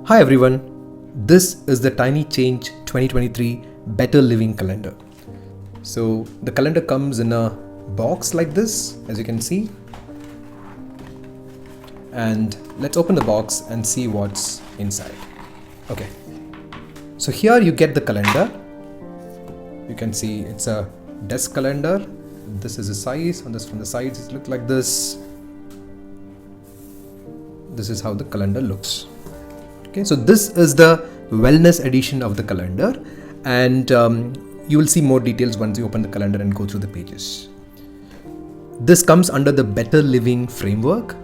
Hi everyone, this is the TinyChange 2023 Better Living Calendar. So the calendar comes in a box like this, as you can see. And let's open the box and see what's inside. Okay, so here you get the calendar. You can see it's a desk calendar. This is the size, and this from the sides it looks like this. This is how the calendar looks. Okay, so this is the wellness edition of the calendar, and you will see more details once you open the calendar and go through the pages. This comes under the Better Living framework.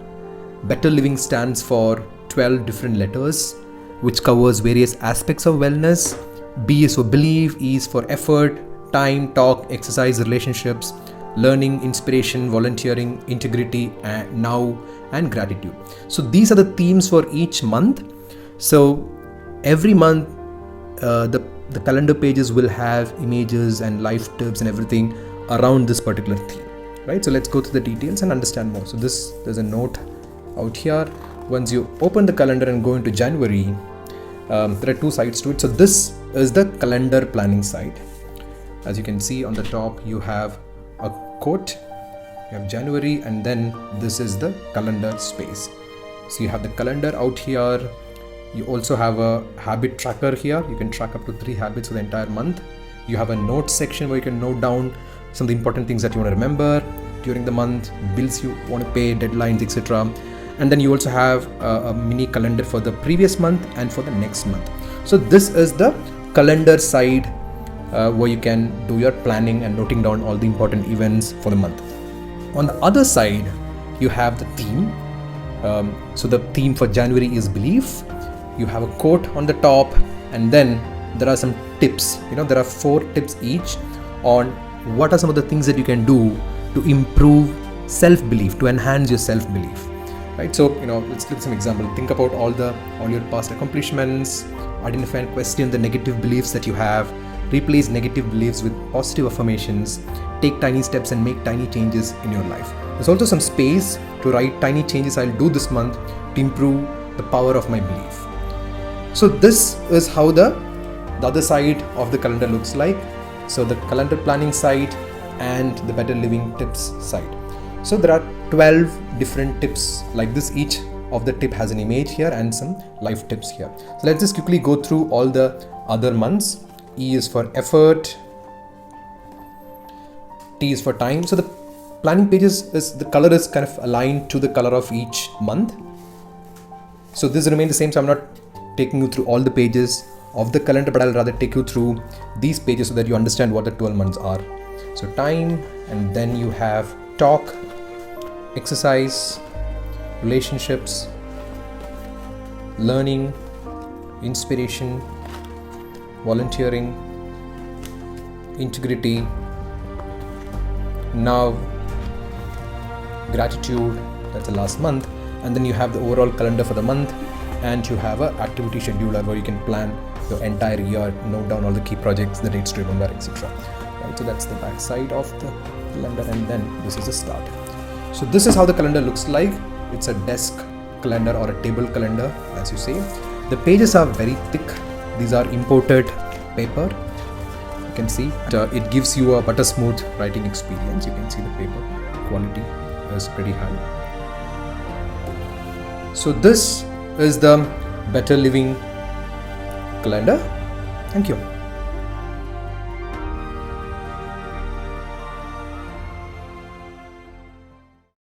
Better Living stands for 12 different letters, which covers various aspects of wellness. B is for belief, E is for effort, time, talk, exercise, relationships, learning, inspiration, volunteering, integrity, and now, and gratitude. So these are the themes for each month. So every month the calendar pages will have images and life tips and everything around this particular theme, right? So let's go through the details and understand more. So there's a note out here. Once you open the calendar and go into January, there are two sides to it. So this is the calendar planning side. As you can see on the top, you have a quote, you have January, and then this is the calendar space. So you have the calendar out here. You also have a habit tracker here. You can track up to 3 habits for the entire month. You have a notes section where you can note down some of the important things that you want to remember during the month, bills you want to pay, deadlines, etc. And then you also have a mini calendar for the previous month and for the next month. So this is the calendar side where you can do your planning and noting down all the important events for the month. On the other side, you have the theme. So the theme for January is belief. You have a quote on the top, and then there are some tips. There are 4 tips each on what are some of the things that you can do to improve self-belief, to enhance your self-belief, right? So let's look at some example. Think about all your past accomplishments. Identify and question the negative beliefs that you have. Replace negative beliefs with positive affirmations. Take tiny steps and make tiny changes in your life. There's also some space to write tiny changes I'll do this month to improve the power of my belief. So this is how the other side of the calendar looks like. So the calendar planning side and the better living tips side. So there are 12 different tips like this. Each of the tip has an image here and some life tips here. So let's just quickly go through all the other months. E is for effort. T is for time. So the planning pages the color is kind of aligned to the color of each month. So this remains the same. So I'm not taking you through all the pages of the calendar, but I'll rather take you through these pages so that you understand what the 12 months are. So time, and then you have talk, exercise, relationships, learning, inspiration, volunteering, integrity, now, gratitude. That's the last month. And then you have the overall calendar for the month, and you have an activity scheduler where you can plan your entire year, note down all the key projects, the dates to remember, etc. Right, so that's the back side of the calendar, and then this is the start. So this is how the calendar looks like. It's a desk calendar or a table calendar, as you say. The pages are very thick. These are imported paper. You can see it gives you a butter smooth writing experience. You can see the paper quality is pretty high. So this is the Better Living calendar. Thank you.